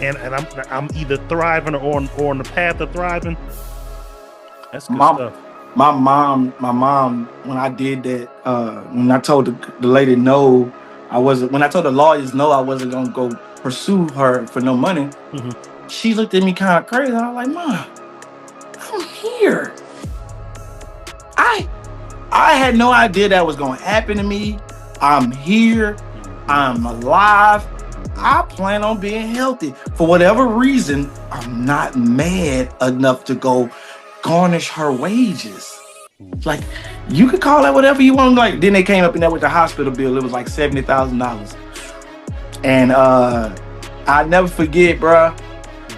A: And I'm either thriving or on the path of thriving. That's good stuff.
B: My mom, when I did that, when I told the lady no, when I told the lawyers no, I wasn't gonna go pursue her for no money. She looked at me kind of crazy. I was like, Mom, I'm here. I had no idea that was gonna happen to me. I'm here. I'm alive. I plan on being healthy. For whatever reason, I'm not mad enough to go garnish her wages. Like, you could call that whatever you want. Like, then they came up in there with the hospital bill. It was like $70,000. And I'll never forget, bruh.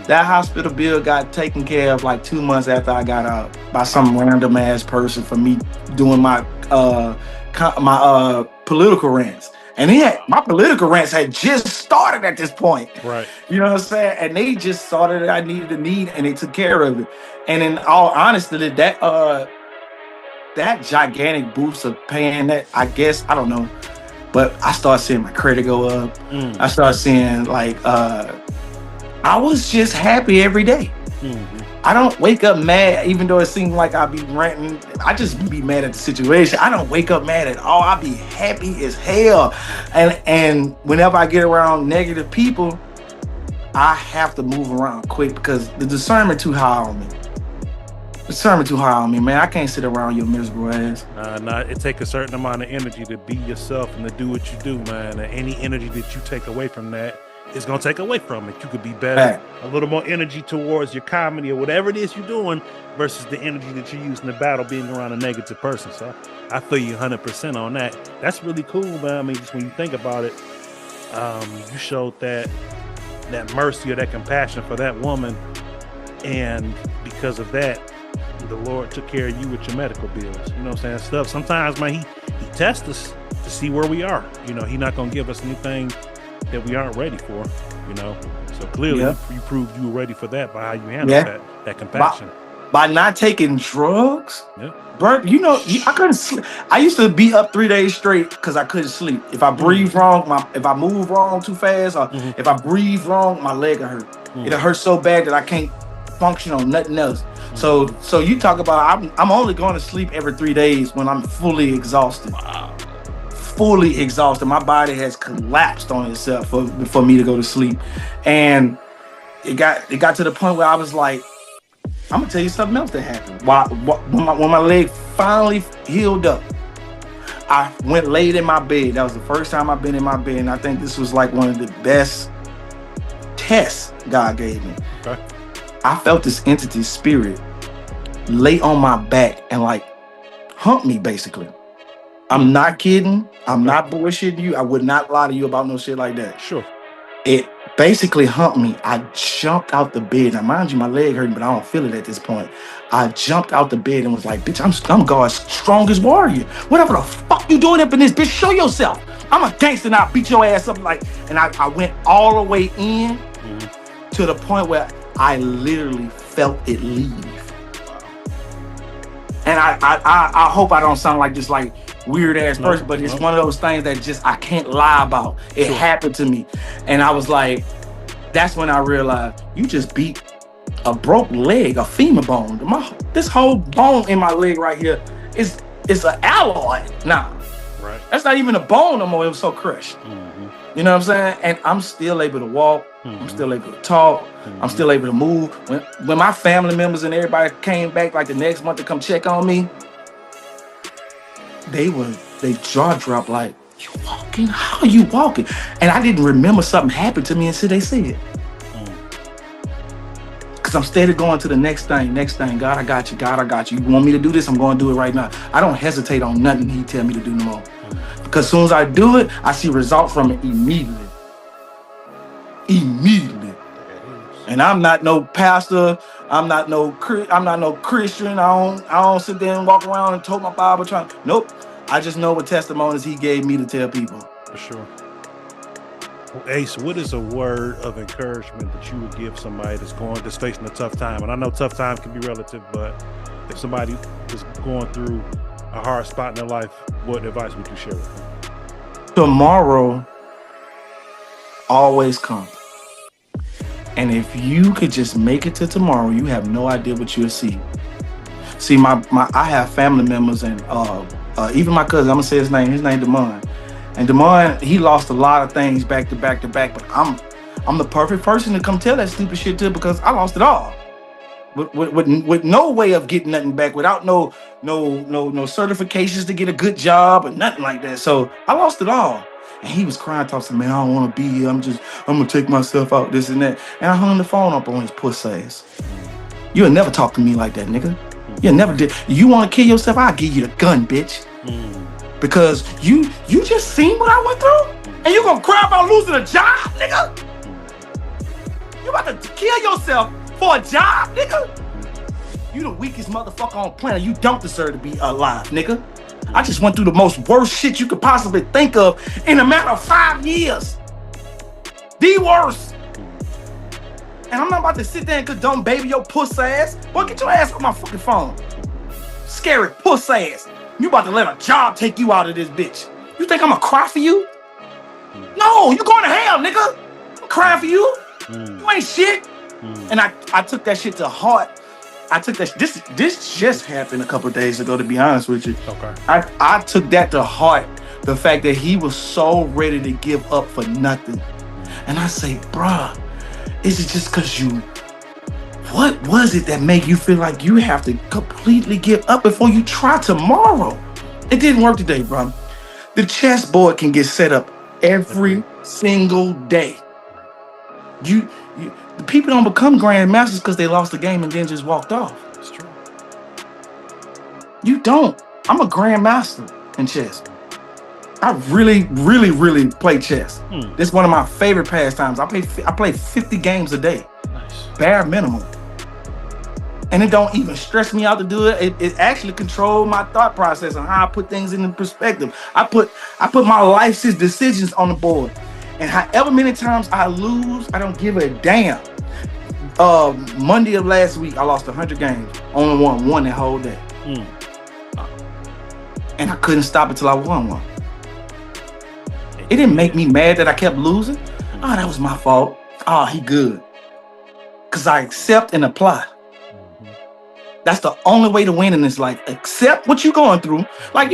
B: That hospital bill got taken care of like 2 months after I got out by some random ass person for me doing my political rants. And my political rants had just started at this point.
A: Right.
B: You know what I'm saying? And they just saw that I needed a need, and they took care of it. And in all honesty, that gigantic boost of paying that, I guess, I don't know. But I started seeing my credit go up. I started seeing I was just happy every day. I don't wake up mad, even though it seems like I be ranting. I just be mad at the situation. I don't wake up mad at all. I be happy as hell. And whenever I get around negative people, I have to move around quick, because the discernment too high on me. It's turning too high on me, man. I can't sit around your miserable ass.
A: Nah, it take a certain amount of energy to be yourself and to do what you do, man. And any energy that you take away from that is gonna take away from it. You could be better,
B: Fact.
A: a little more energy towards your comedy or whatever it is you're doing versus the energy that you're using to battle being around a negative person. So I feel you 100% on that. That's really cool, man. I mean, just when you think about it, you showed that mercy or that compassion for that woman, and because of that, the Lord took care of you with your medical bills. You know what I'm saying? Stuff. Sometimes, man, he tests us to see where we are. You know, He's not gonna give us anything that we aren't ready for. You know, so clearly you proved you were ready for that by how you handled that compassion.
B: By not taking drugs.
A: Yeah.
B: Bro, I couldn't sleep. I used to be up 3 days straight because I couldn't sleep. If I breathe wrong, if I move wrong too fast, or if I breathe wrong, my leg will hurt. It hurts so bad that I can't function on nothing else. So you talk about I'm only going to sleep every 3 days when I'm fully exhausted.
A: Wow.
B: Fully exhausted. My body has collapsed on itself for me to go to sleep, and it got to the point where I was like, I'm gonna tell you something else that happened. When my leg finally healed up, I went laid in my bed. That was the first time I've been in my bed, and I think this was like one of the best tests God gave me.
A: Okay.
B: I felt this entity spirit lay on my back and like hump me, basically. I'm not kidding. I'm not bullshitting you. I would not lie to you about no shit like that.
A: Sure.
B: It basically humped me. I jumped out the bed. Now, mind you, my leg hurting, but I don't feel it at this point. I jumped out the bed and was like, bitch, I'm God's strongest warrior. Whatever the fuck you doing up in this, bitch, show yourself. I'm a gangster and I'll beat your ass up. And I went all the way in to the point where I literally felt it leave. And I hope I don't sound like just like weird ass person, but it's one of those things that just I can't lie about. It happened to me. And I was like, that's when I realized you just beat a broke leg, a femur bone. This whole bone in my leg right here is an alloy now.
A: Right.
B: That's not even a bone no more. It was so crushed. You know what I'm saying? And I'm still able to walk. I'm still able to talk. I'm still able to move. When my family members and everybody came back like the next month to come check on me, they jaw dropped like, you walking? How are you walking? And I didn't remember something happened to me until they said it. Because I'm steady going to the next thing. God, I got you. God, I got you. You want me to do this? I'm going to do it right now. I don't hesitate on nothing He tell me to do no more. Because as soon as I do it, I see results from it immediately. And I'm not no pastor. I'm not no Christian. I don't sit there and walk around and tote my Bible trying. Nope. I just know what testimonies He gave me to tell people.
A: For sure. Well, Ace, what is a word of encouragement that you would give somebody that's facing a tough time? And I know tough time can be relative, but if somebody is going through a hard spot in their life, what advice would you share with them?
B: Tomorrow always comes. And if you could just make it to tomorrow, you have no idea what you'll see. See, I have family members and even my cousin, I'm gonna say his name Damon. And Damon, he lost a lot of things back to back, but I'm the perfect person to come tell that stupid shit to because I lost it all. With no way of getting nothing back, without no certifications to get a good job or nothing like that. So I lost it all. And he was crying, talking, man, I don't want to be here. I'm gonna take myself out, this and that. And I hung the phone up on his puss ass. You'll never talk to me like that, nigga. You never did. You want to kill yourself? I'll give you the gun, bitch. Because you just seen what I went through, and you gonna cry about losing a job, nigga? You about to kill yourself for a job, nigga? You the weakest motherfucker on the planet. You don't deserve to be alive, nigga. I just went through the most worst shit you could possibly think of in a matter of 5 years. The worst. And I'm not about to sit there and condone baby your puss ass. Boy, get your ass off my fucking phone. Scary puss ass. You about to let a job take you out of this bitch. You think I'm gonna cry for you? No, you going to hell, nigga. I'm crying for you. You ain't shit. And I took that shit to heart. I took that. This just happened a couple of days ago, to be honest with you.
A: Okay.
B: I took that to heart. The fact that he was so ready to give up for nothing. And I say, bruh, is it just because you What was it that made you feel like you have to completely give up before you try tomorrow? It didn't work today, bro. The chessboard can get set up every single day. You the people don't become grandmasters because they lost the game and then just walked off.
A: That's true.
B: You don't. I'm a grandmaster in chess. I really, really, really play chess. This is one of my favorite pastimes. I play 50 games a day.
A: Nice.
B: Bare minimum. And it don't even stress me out to do it. It actually controls my thought process and how I put things into perspective. I put my life's decisions on the board. And however many times I lose, I don't give a damn. Monday of last week, I lost 100 games. Only won one that whole day. And I couldn't stop it till I won one. It didn't make me mad that I kept losing. Oh, that was my fault. Oh, he good. Because I accept and apply. That's the only way to win in this life. Accept what you're going through. Like,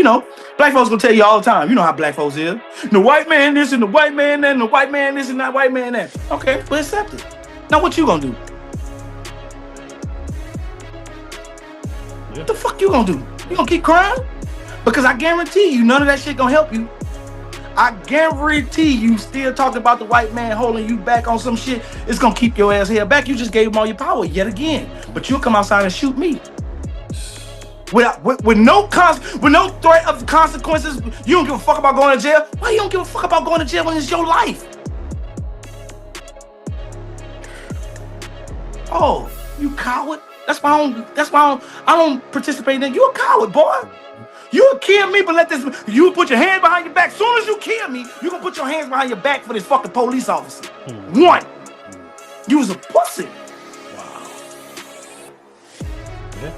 B: black folks gonna tell you all the time. You know how black folks is. The white man this and the white man that and the white man this and that white man that. Okay, but accept it. Now what you gonna do? What the fuck you gonna do? You gonna keep crying? Because I guarantee you none of that shit gonna help you. I guarantee you still talking about the white man holding you back on some shit. It's gonna keep your ass held back. You just gave him all your power yet again. But you'll come outside and shoot me. With no threat of consequences. You don't give a fuck about going to jail. Why you don't give a fuck about going to jail when it's your life? Oh, you coward. That's why I don't participate in it. You a coward, boy. You'll kill me, but you put your hand behind your back. As soon as you kill me, you gonna put your hands behind your back for this fucking police officer. One. You was a pussy.
A: Wow. Yeah.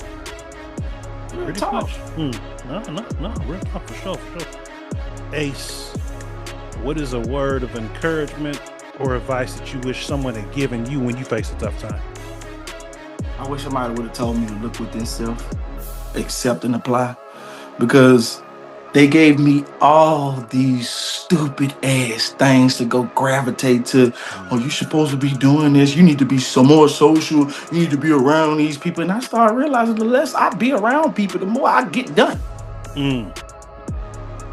B: Real
A: Pretty
B: talk.
A: much. No, real talk for sure. Ace, what is a word of encouragement or advice that you wish someone had given you when you face a tough time?
B: I wish somebody would have told me to look within self, accept and apply. Because they gave me all these stupid ass things to go gravitate to. Oh, you're supposed to be doing this. You need to be some more social. You need to be around these people. And I started realizing the less I be around people, the more I get done.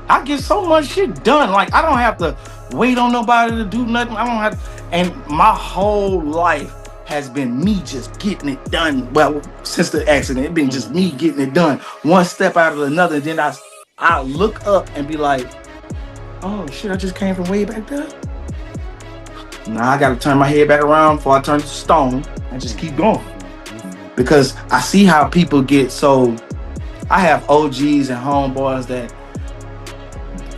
B: I get so much shit done. Like, I don't have to wait on nobody to do nothing. I don't have to, and my whole life has been me just getting it done. Well, since the accident, it's been just me getting it done. One step out of another. And then I look up and be like, oh shit, I just came from way back there. Now I got to turn my head back around before I turn to stone and just keep going. Because I see how people get so, I have OGs and homeboys that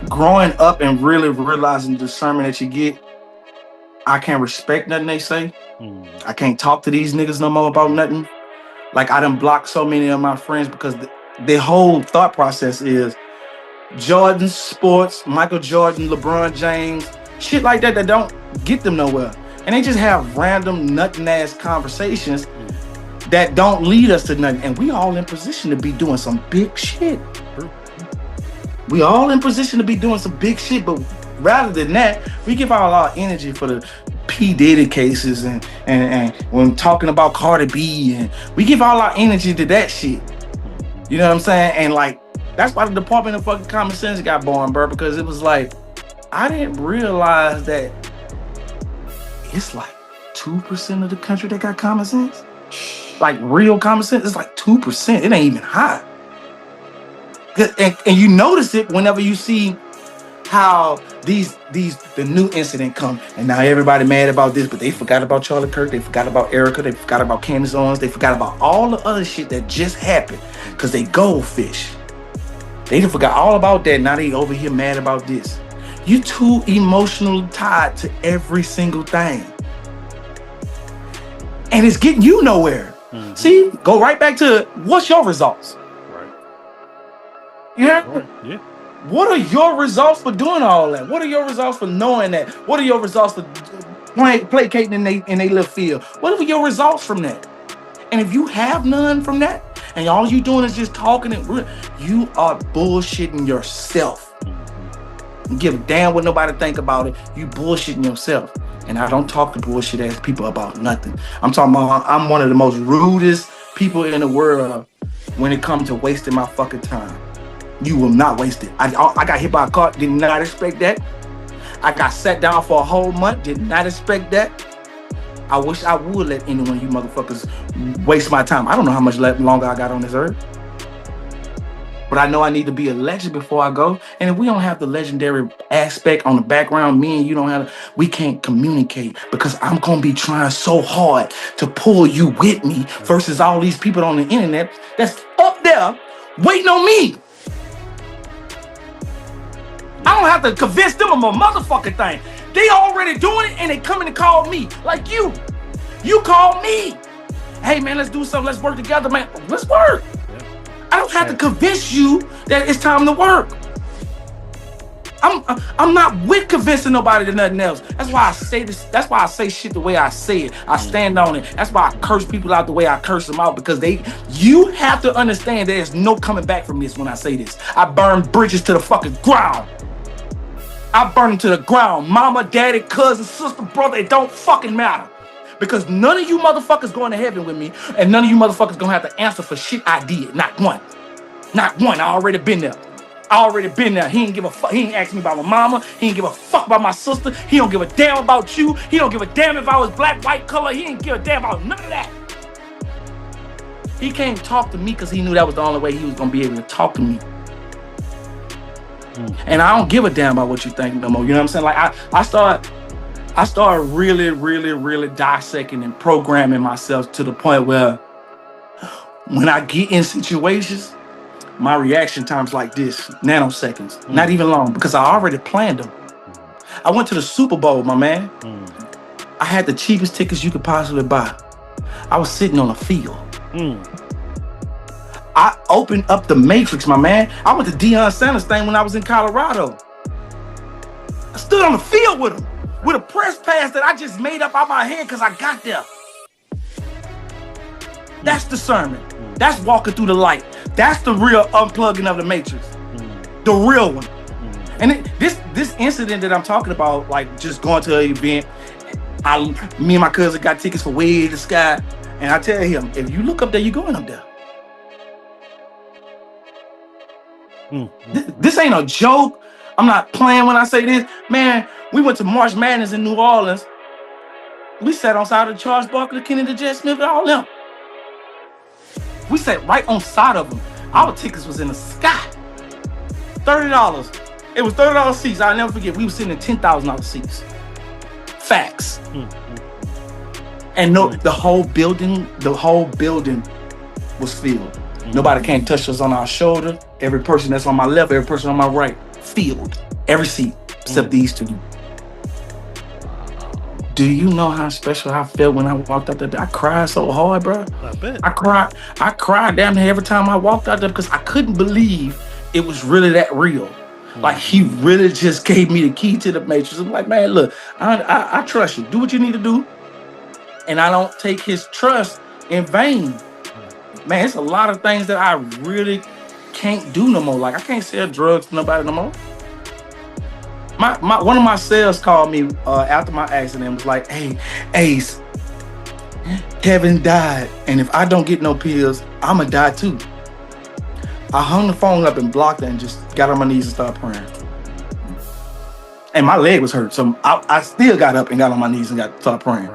B: growing up and really realizing the discernment that you get, I can't respect nothing they say. I can't talk to these niggas no more about nothing. Like, I done blocked so many of my friends because their whole thought process is Jordan, sports, Michael Jordan, LeBron James, shit like that don't get them nowhere. And they just have random nothing ass conversations that don't lead us to nothing. And we all in position to be doing some big shit. We all in position to be doing some big shit, but rather than that, we give all our energy for the P. Diddy cases and when talking about Cardi B, and we give all our energy to that shit. You know what I'm saying? And like, that's why the Department of fucking Common Sense got born, bro, because it was like, I didn't realize that it's like 2% of the country that got common sense. Like real common sense, it's like 2%. It ain't even high. And you notice it whenever you see how the new incident come, and now everybody mad about this, but they forgot about Charlie Kirk, they forgot about Erica, they forgot about Candace Owens, they forgot about all the other shit that just happened because they goldfish. They forgot all about that. Now they over here mad about this. You too emotionally tied to every single thing, and it's getting you nowhere. See, go right back to what's your results.
A: Right.
B: Yeah.
A: Yeah.
B: What are your results for doing all that? What are your results for knowing that? What are your results for placating in they little field? What are your results from that? And if you have none from that, and all you doing is just talking, and you are bullshitting yourself. You give a damn what nobody think about it. You bullshitting yourself. And I don't talk to bullshit ass people about nothing. I'm talking about I'm one of the most rudest people in the world when it comes to wasting my fucking time. You will not waste it. I got hit by a car, did not expect that. I got sat down for a whole month, did not expect that. I wish I would let any one of you motherfuckers waste my time. I don't know how much longer I got on this earth. But I know I need to be a legend before I go. And if we don't have the legendary aspect on the background, me and you don't have, we can't communicate because I'm going to be trying so hard to pull you with me versus all these people on the internet that's up there waiting on me. I don't have to convince them of my motherfucking thing. They already doing it and they coming to call me. Like you. You call me. Hey man, let's do something. Let's work together, man. Let's work. I don't have to convince you that it's time to work. I'm not with convincing nobody to nothing else. That's why I say this. That's why I say shit the way I say it. I stand on it. That's why I curse people out the way I curse them out, because you have to understand there's no coming back from this when I say this. I burn bridges to the fucking ground. I burn them to the ground. Mama, daddy, cousin, sister, brother, it don't fucking matter. Because none of you motherfuckers going to heaven with me, and none of you motherfuckers gonna have to answer for shit I did. Not one. Not one. I already been there. He ain't give a fuck. He ain't asked me about my mama. He ain't give a fuck about my sister. He don't give a damn about you. He don't give a damn if I was black, white, color. He ain't give a damn about none of that. He came to talk to me because he knew that was the only way he was gonna be able to talk to me. And I don't give a damn about what you think no more. You know what I'm saying? Like I started really, really, really dissecting and programming myself to the point where when I get in situations, my reaction time's like this, nanoseconds, not even long, because I already planned them. I went to the Super Bowl, my man. I had the cheapest tickets you could possibly buy. I was sitting on a field. I opened up the Matrix, my man. I went to Deion Sanders thing when I was in Colorado. I stood on the field with him, with a press pass that I just made up out my head because I got there. That's discernment. That's walking through the light. That's the real unplugging of the Matrix. The real one. And this incident that I'm talking about, like just going to an event, me and my cousin got tickets for Way to the Sky, and I tell him, if you look up there, you're going up there. This ain't a joke. I'm not playing when I say this. Man, we went to March Madness in New Orleans. We sat on side of Charles Barkley, Kennedy, Jet Smith, and all them. We sat right on side of them. Our tickets was in the sky. $30. It was $30 seats. I'll never forget. We were sitting in $10,000 seats. Facts. And no, the whole building was filled. Nobody can't touch us on our shoulder. Every person that's on my left, every person on my right, filled. Every seat except these two. Do you know how special I felt when I walked out there? I cried so hard, bro.
A: I bet.
B: I cried damn near every time I walked out there because I couldn't believe it was really that real. Like he really just gave me the key to the Matrix. I'm like, man, look, I trust you. Do what you need to do. And I don't take his trust in vain. Man, it's a lot of things that I really can't do no more. Like I can't sell drugs to nobody no more. One of my sales called me after my accident and was like, hey, Ace, Kevin died. And if I don't get no pills, I'ma die too. I hung the phone up and blocked it and just got on my knees and started praying. And my leg was hurt. So I still got up and got on my knees and started praying.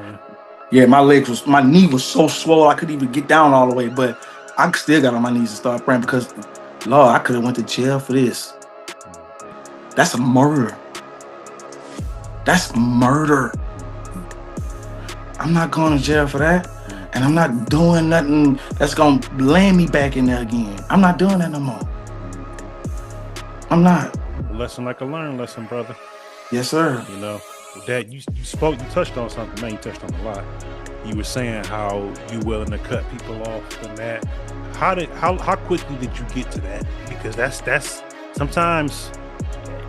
B: Yeah, my knee was so swollen I couldn't even get down all the way, but I still got on my knees and started praying because, Lord, I could have went to jail for this. That's a murder. That's murder. I'm not going to jail for that, and I'm not doing nothing that's going to land me back in there again. I'm not doing that no more. I'm not.
A: Lesson like a learned lesson, brother.
B: Yes, sir.
A: You know, that you touched on something, man. You touched on a lot. You were saying how you willing to cut people off and that. How quickly did you get to that? Because that's sometimes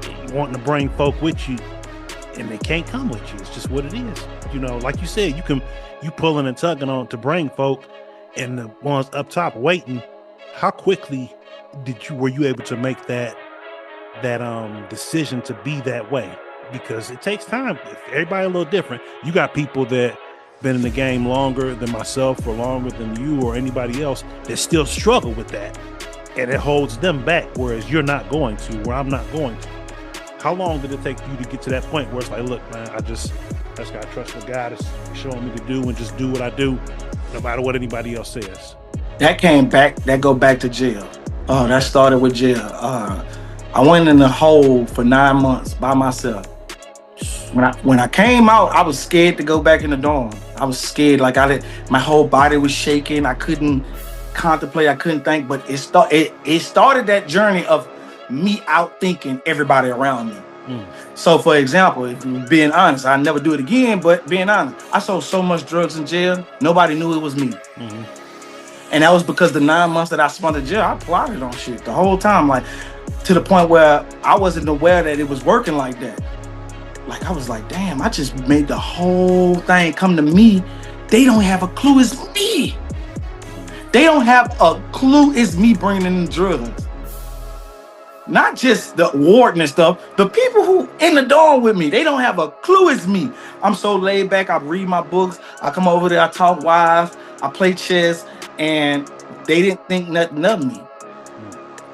A: you wanting to bring folk with you and they can't come with you. It's just what it is. You know, like you said, you pulling and tugging on to bring folk, and the ones up top waiting. How quickly were you able to make that decision to be that way? because it takes time. Everybody a little different. You got people that been in the game longer than myself or longer than you or anybody else that still struggle with that, and it holds them back, whereas you're not going to, where I'm not going to. How long did it take you to get to that point where it's like, look, man, I just gotta trust what God is showing me to do and just do what I do no matter what anybody else says?
B: That go back to jail. That started with jail. I went in the hole for 9 months by myself. When I came out, I was scared to go back in the dorm. I was scared, like my whole body was shaking. I couldn't contemplate, I couldn't think. But it started that journey of me outthinking everybody around me. So, for example, if being honest, I never do it again. But being honest, I sold so much drugs in jail, nobody knew it was me. And that was because the 9 months that I spent in jail, I plotted on shit the whole time, like to the point where I wasn't aware that it was working like that. Like, I was like, damn, I just made the whole thing come to me. They don't have a clue it's me. They don't have a clue it's me bringing in the drugs. Not just the warden and stuff, the people who in the dorm with me, they don't have a clue it's me. I'm so laid back, I read my books, I come over there, I talk wise, I play chess, and they didn't think nothing of me.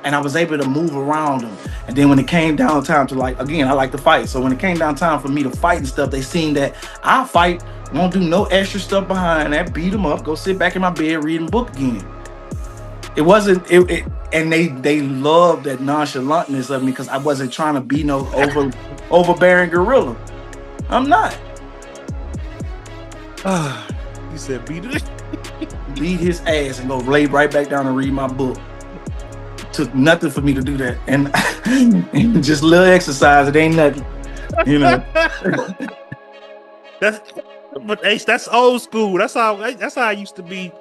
B: And I was able to move around them. And then when it came down time to, like, again, I like to fight. So when it came down time for me to fight and stuff, they seen that I fight, won't do no extra stuff behind that, beat them up, go sit back in my bed, reading book again. It wasn't, and they loved that nonchalantness of me because I wasn't trying to be no overbearing gorilla. I'm not.
A: You said beat it?
B: Beat his ass and go lay right back down and read my book. Took nothing for me to do that, and just a little exercise. It ain't nothing, you know.
A: But Ace, that's old school. That's how I used to be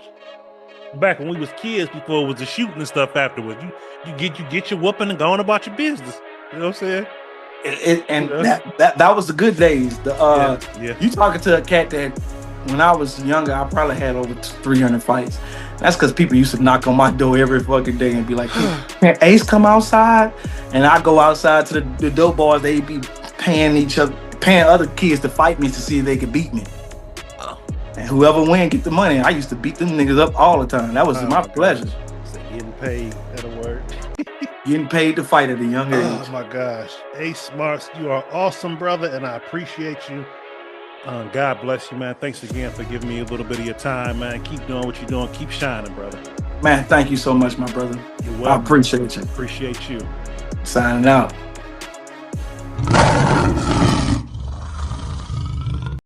A: back when we was kids. Before it was the shooting and stuff afterwards. You get your whooping and go on about your business. You know what I'm saying?
B: That was the good days.
A: Yeah.
B: You talking to a cat that when I was younger, I probably had over 300 fights. That's because people used to knock on my door every fucking day and be like, "Can Ace come outside?" And I go outside to the dope boys. They be paying other kids to fight me to see if they could beat me. And whoever win get the money. I used to beat them niggas up all the time. That was my pleasure.
A: Getting paid, that'll work.
B: Getting paid to fight at a young age.
A: Oh my gosh. Ace Smarts, you are awesome, brother, and I appreciate you. God bless you, man. Thanks again for giving me a little bit of your time, man. Keep doing what you're doing. Keep shining, brother.
B: Man, thank you so much, my brother.
A: You're welcome.
B: I appreciate you.
A: Appreciate you.
B: Signing out.